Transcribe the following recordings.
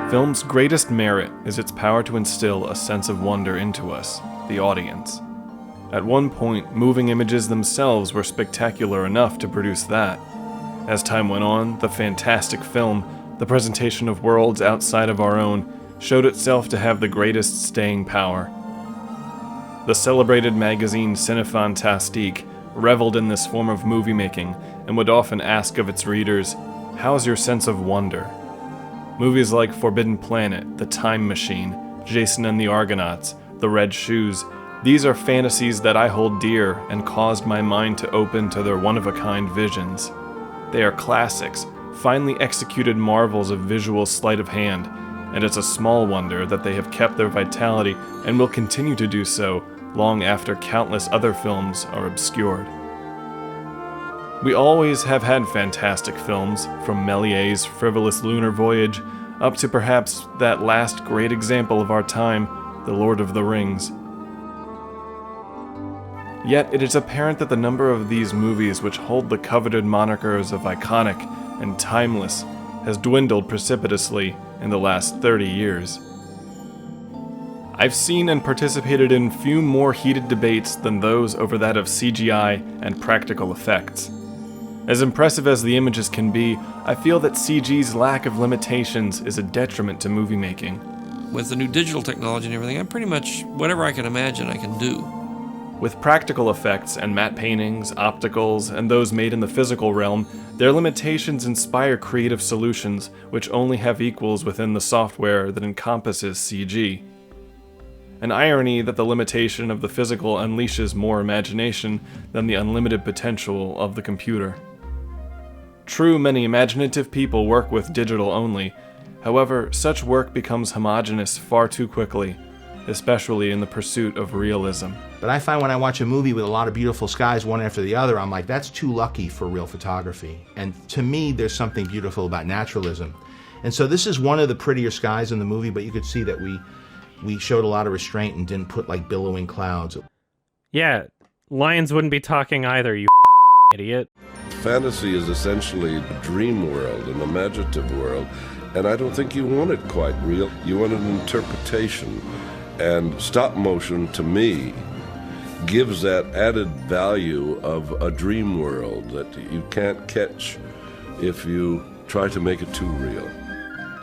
Film's greatest merit is its power to instill a sense of wonder into us, the audience. At one point, moving images themselves were spectacular enough to produce that. As time went on, the fantastic film, the presentation of worlds outside of our own, showed itself to have the greatest staying power. The celebrated magazine Cinefantastique reveled in this form of movie making and would often ask of its readers, "How's your sense of wonder?" Movies like Forbidden Planet, The Time Machine, Jason and the Argonauts, The Red Shoes, these are fantasies that I hold dear and caused my mind to open to their one-of-a-kind visions. They are classics, finely executed marvels of visual sleight of hand, and it's a small wonder that they have kept their vitality and will continue to do so long after countless other films are obscured. We always have had fantastic films, from Méliès's frivolous lunar voyage up to perhaps that last great example of our time, The Lord of the Rings. Yet it is apparent that the number of these movies which hold the coveted monikers of iconic and timeless has dwindled precipitously in the last 30 years. I've seen and participated in few more heated debates than those over that of CGI and practical effects. As impressive as the images can be, I feel that CG's lack of limitations is a detriment to movie making. With the new digital technology and everything, I'm pretty much, whatever I can imagine, I can do. With practical effects and matte paintings, opticals, and those made in the physical realm, their limitations inspire creative solutions which only have equals within the software that encompasses CG. An irony that the limitation of the physical unleashes more imagination than the unlimited potential of the computer. True, many imaginative people work with digital only. However, such work becomes homogeneous far too quickly, especially in the pursuit of realism. But I find when I watch a movie with a lot of beautiful skies, one after the other, I'm like, that's too lucky for real photography. And to me, there's something beautiful about naturalism. And so this is one of the prettier skies in the movie, but you could see that we showed a lot of restraint and didn't put like billowing clouds. Yeah, lions wouldn't be talking either, you idiot. Fantasy is essentially a dream world, an imaginative world, and I don't think you want it quite real. You want an interpretation, and stop motion, to me, gives that added value of a dream world that you can't catch if you try to make it too real.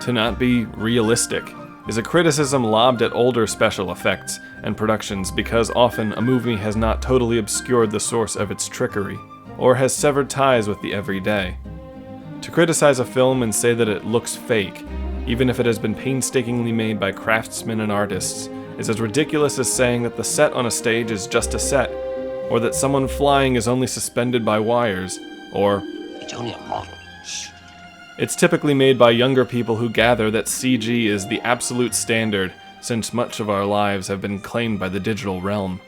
To not be realistic is a criticism lobbed at older special effects and productions because often a movie has not totally obscured the source of its trickery, or has severed ties with the everyday. To criticize a film and say that it looks fake, even if it has been painstakingly made by craftsmen and artists, is as ridiculous as saying that the set on a stage is just a set, or that someone flying is only suspended by wires, or it's only a model. It's typically made by younger people who gather that CG is the absolute standard, since much of our lives have been claimed by the digital realm.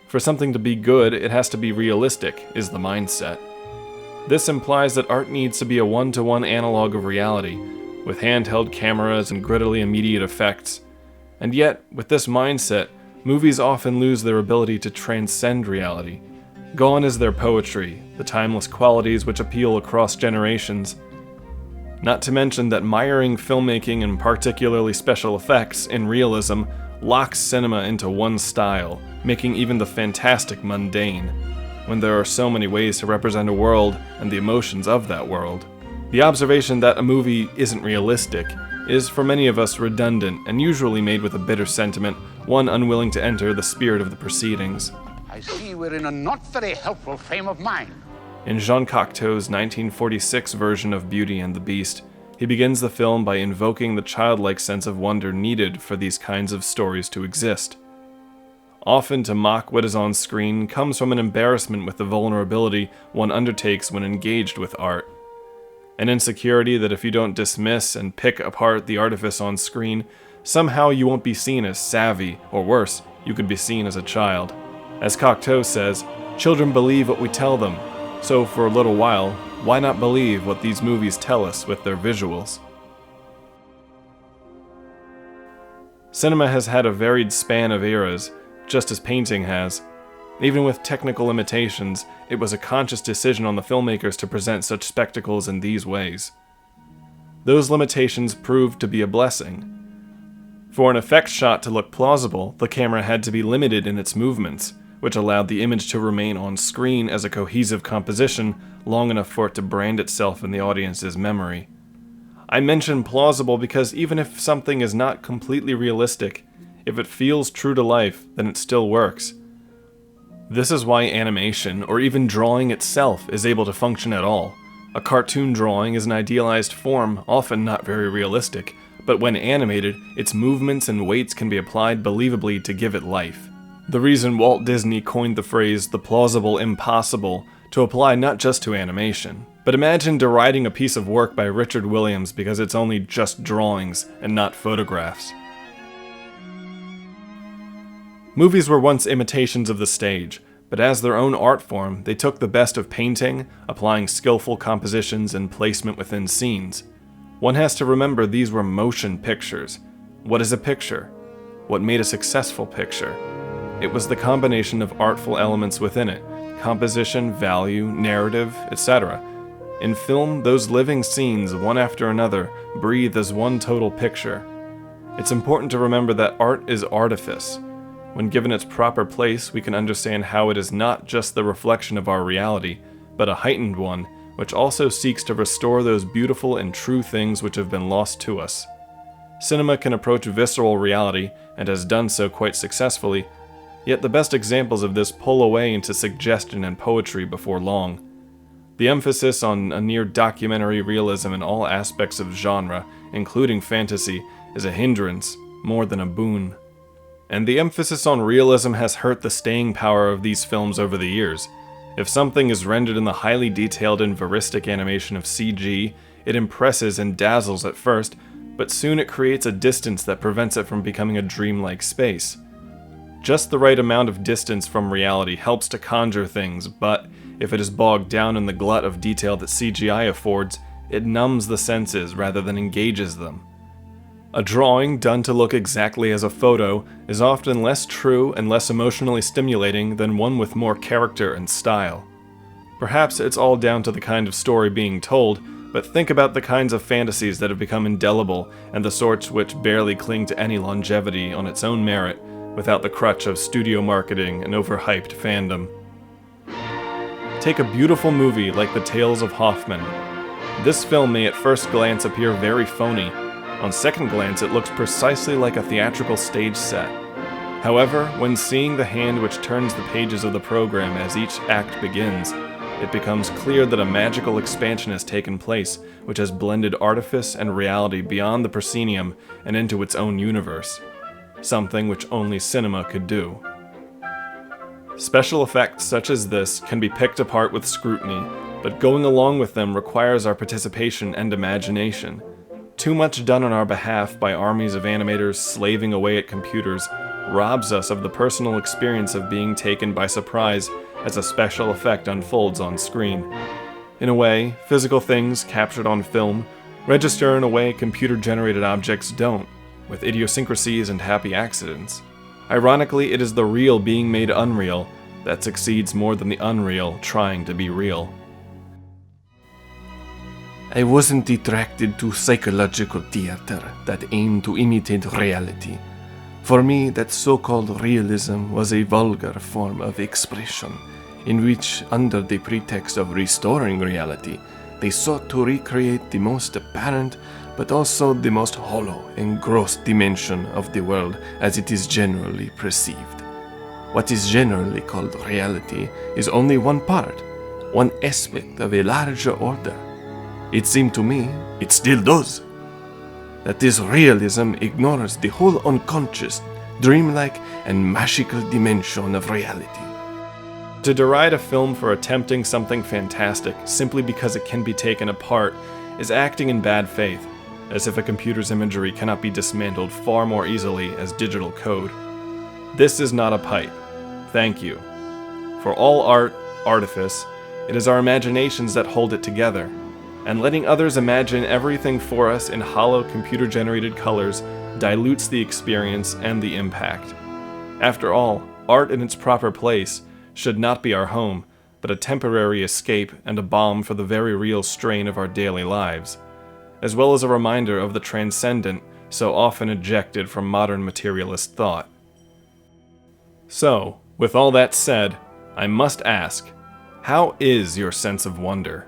For something to be good, it has to be realistic, is the mindset. This implies that art needs to be a one-to-one analog of reality, with handheld cameras and grittily immediate effects. And yet, with this mindset, movies often lose their ability to transcend reality. Gone is their poetry, the timeless qualities which appeal across generations. Not to mention that miring filmmaking and particularly special effects in realism locks cinema into one style, making even the fantastic mundane, when there are so many ways to represent a world and the emotions of that world. The observation that a movie isn't realistic is for many of us redundant and usually made with a bitter sentiment, one unwilling to enter the spirit of the proceedings. I see we're in a not very helpful frame of mind. In Jean Cocteau's 1946 version of Beauty and the Beast, he begins the film by invoking the childlike sense of wonder needed for these kinds of stories to exist. Often to mock what is on screen comes from an embarrassment with the vulnerability one undertakes when engaged with art. An insecurity that if you don't dismiss and pick apart the artifice on screen, somehow you won't be seen as savvy, or worse, you could be seen as a child. As Cocteau says, children believe what we tell them, so for a little while, why not believe what these movies tell us with their visuals? Cinema has had a varied span of eras, just as painting has. Even with technical limitations, it was a conscious decision on the filmmakers to present such spectacles in these ways. those limitations proved to be a blessing. For an effects shot to look plausible, the camera had to be limited in its movements, which allowed the image to remain on screen as a cohesive composition long enough for it to brand itself in the audience's memory. I mention plausible because even if something is not completely realistic, if it feels true to life, then it still works. This is why animation, or even drawing itself, is able to function at all. A cartoon drawing is an idealized form, often not very realistic, but when animated, its movements and weights can be applied believably to give it life. The reason Walt Disney coined the phrase the plausible impossible to apply not just to animation. But imagine deriding a piece of work by Richard Williams because it's only just drawings and not photographs. Movies were once imitations of the stage, but as their own art form, they took the best of painting, applying skillful compositions and placement within scenes. One has to remember these were motion pictures. What is a picture? What made a successful picture? It was the combination of artful elements within it, composition, value, narrative, etc. In film, those living scenes, one after another, breathe as one total picture. It's important to remember that art is artifice. When given its proper place, we can understand how it is not just the reflection of our reality, but a heightened one, which also seeks to restore those beautiful and true things which have been lost to us. Cinema can approach visceral reality, and has done so quite successfully, yet the best examples of this pull away into suggestion and poetry before long. The emphasis on a near-documentary realism in all aspects of genre, including fantasy, is a hindrance more than a boon. And the emphasis on realism has hurt the staying power of these films over the years. If something is rendered in the highly detailed and veristic animation of CG, it impresses and dazzles at first, but soon it creates a distance that prevents it from becoming a dreamlike space. Just the right amount of distance from reality helps to conjure things, but if it is bogged down in the glut of detail that CGI affords, it numbs the senses rather than engages them. A drawing done to look exactly as a photo is often less true and less emotionally stimulating than one with more character and style. Perhaps it's all down to the kind of story being told, but think about the kinds of fantasies that have become indelible and the sorts which barely cling to any longevity on its own merit without the crutch of studio marketing and overhyped fandom. Take a beautiful movie like The Tales of Hoffmann. This film may at first glance appear very phony. On second glance, it looks precisely like a theatrical stage set. However, when seeing the hand which turns the pages of the program as each act begins, it becomes clear that a magical expansion has taken place, which has blended artifice and reality beyond the proscenium and into its own universe. Something which only cinema could do. Special effects such as this can be picked apart with scrutiny, but going along with them requires our participation and imagination. Too much done on our behalf by armies of animators slaving away at computers robs us of the personal experience of being taken by surprise as a special effect unfolds on screen. In a way, physical things captured on film register in a way computer-generated objects don't, with idiosyncrasies and happy accidents. Ironically, it is the real being made unreal that succeeds more than the unreal trying to be real. I wasn't attracted to psychological theater that aimed to imitate reality. For me, that so-called realism was a vulgar form of expression, in which, under the pretext of restoring reality, they sought to recreate the most apparent but also the most hollow and gross dimension of the world as it is generally perceived. What is generally called reality is only one part, one aspect of a larger order. It seemed to me, it still does, that this realism ignores the whole unconscious, dreamlike, and magical dimension of reality. To deride a film for attempting something fantastic simply because it can be taken apart is acting in bad faith, as if a computer's imagery cannot be dismantled far more easily as digital code. This is not a pipe. Thank you. For all art, artifice, it is our imaginations that hold it together, and letting others imagine everything for us in hollow computer-generated colors dilutes the experience and the impact. After all, art in its proper place should not be our home, but a temporary escape and a balm for the very real strain of our daily lives. as well as a reminder of the transcendent so often ejected from modern materialist thought. So, with all that said, I must ask, how is your sense of wonder?